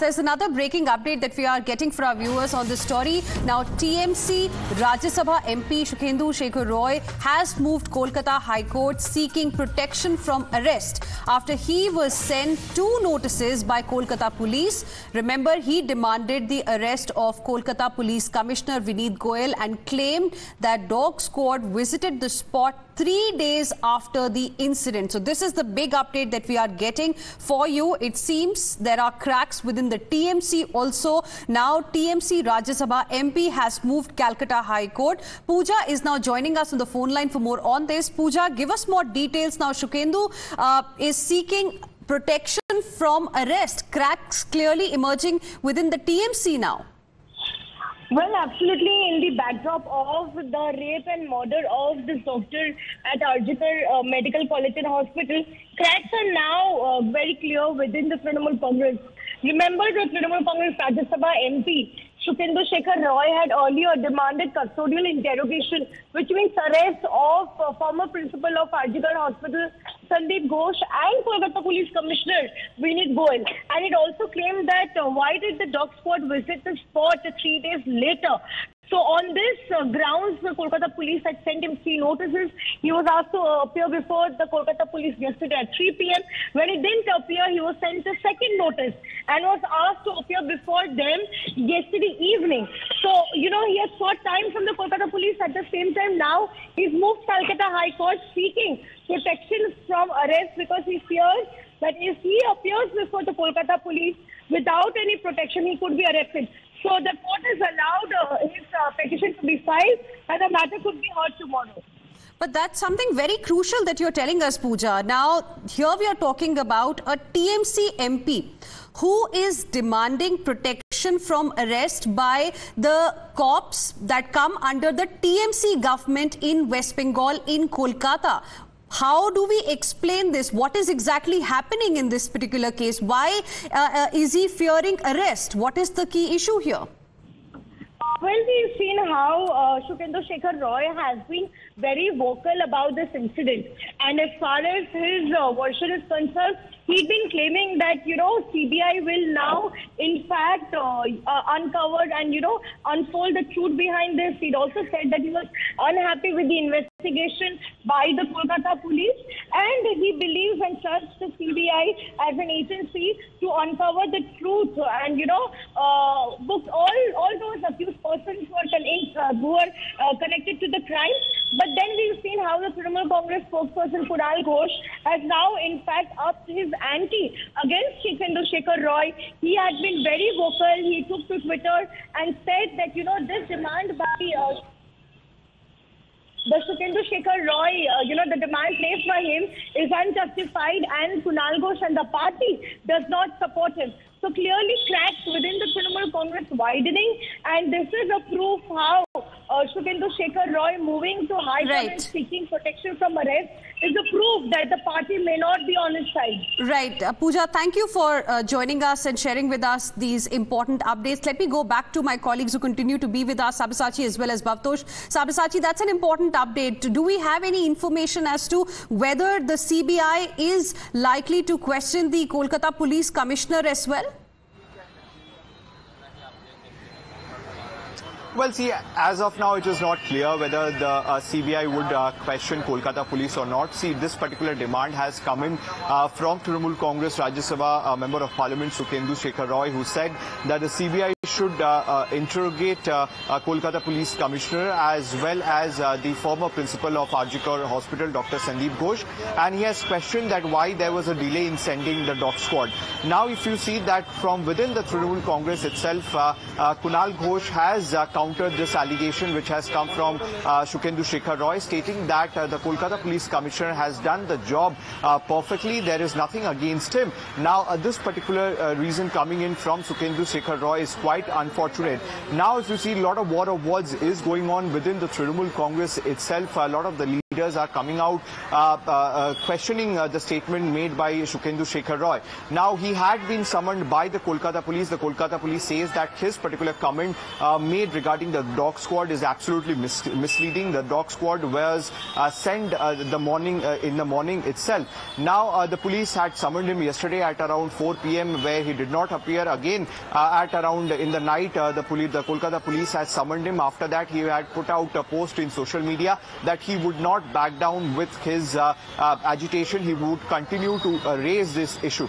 There's another breaking update that we are getting for our viewers on this story. Now, TMC Rajya Sabha MP Sukhendu Shekhar Roy has moved Kolkata High Court seeking protection from arrest after he was sent 2 notices by Kolkata Police. Remember, he demanded the arrest of Kolkata Police Commissioner Vineet Goyal and claimed that dog squad visited the spot 3 days after the incident. So this is the big update that we are getting for you. It seems there are cracks within the TMC also. Now TMC Rajya Sabha MP has moved Calcutta High Court. Pooja is now joining us on the phone line for more on this. Pooja, give us more details now. Sukhendu is seeking protection from arrest. Cracks clearly emerging within the TMC now. Well, absolutely. In the backdrop of the rape and murder of this doctor at Arjikar Medical College and Hospital, cracks are now very clear within the Trinamool Congress. Remember, the Trinamool Congress Rajya Sabha MP Sukhendu Shekhar Roy had earlier demanded custodial interrogation, which means arrest of former principal of Arjikar Hospital Sandeep Ghosh and Kolkata Police Commissioner Vineet Goyal. And it also claimed that why did the dog squad visit the spot 3 days later? So on this grounds, the Kolkata police had sent him 3 notices. He was asked to appear before the Kolkata police yesterday at 3 p.m. When he didn't appear, he was sent a second notice and was asked to appear before them yesterday evening. So, he has sought time from the Kolkata police. At the same time, now he's moved Calcutta High Court seeking protection from arrest because he fears that if he appears before the Kolkata police without any protection, he could be arrested. So the court has allowed his petition to be filed and the matter could be heard tomorrow. But that's something very crucial that you're telling us, Pooja. Now, here we are talking about a TMC MP who is demanding protection from arrest by the cops that come under the TMC government in West Bengal, in Kolkata. How do we explain this? What is exactly happening in this particular case? Why is he fearing arrest? What is the key issue here? Well, we've seen how Sukhendu Shekhar Roy has been very vocal about this incident. And as far as his version is concerned, he'd been claiming that, CBI will now, in fact, uncover and, unfold the truth behind this. He'd also said that he was unhappy with the investigation by the Kolkata police. And he believes and trusts the CBI as an agency to uncover the truth and, book all those accused persons who are connected to the crime. But then we've seen how the Trinamool Congress spokesperson Kunal Ghosh has now, in fact, upped his ante against Sukhendu Shekhar Roy. He had been very vocal. He took to Twitter and said that, this demand by the Sukhendu Shekhar Roy, the demand placed by him is unjustified and Kunal Ghosh and the party does not support him. So clearly cracks within the Trinamool Congress widening, and this is a proof how Sukhendu Shekhar Roy moving to High Court and seeking protection from arrest is a proof that the party may not be on his side. Right. Pooja, thank you for joining us and sharing with us these important updates. Let me go back to my colleagues who continue to be with us, Sabyasachi as well as Bhavtosh. Sabyasachi, that's an important update. Do we have any information as to whether the CBI is likely to question the Kolkata Police Commissioner as well? Well, see, as of now, it is not clear whether the CBI would question Kolkata police or not. See, this particular demand has come in from Trinamool Congress Rajya Sabha Member of Parliament Sukhendu Shekhar Roy, who said that the CBI should interrogate Kolkata Police Commissioner as well as the former principal of Arjikar Hospital, Dr. Sandeep Ghosh. And he has questioned that why there was a delay in sending the dog squad. Now, if you see that from within the Trinamool Congress itself, Kunal Ghosh has countered this allegation which has come from Sukhendu Shekhar Roy, stating that the Kolkata Police Commissioner has done the job perfectly. There is nothing against him. Now, this particular reason coming in from Sukhendu Shekhar Roy is quite unfortunate. Now, if you see, a lot of war of words is going on within the Trinamool Congress itself. A lot of the leaders are coming out questioning the statement made by Sukhendu Shekhar Roy. Now, he had been summoned by the Kolkata police. The Kolkata police says that his particular comment made regarding the dog squad is absolutely misleading. The dog squad was sent in the morning itself. Now, the police had summoned him yesterday at around 4 p.m. where he did not appear. Again, at around in the night, the Kolkata police has summoned him. After that, he had put out a post in social media that he would not back down with his agitation. He would continue to raise this issue.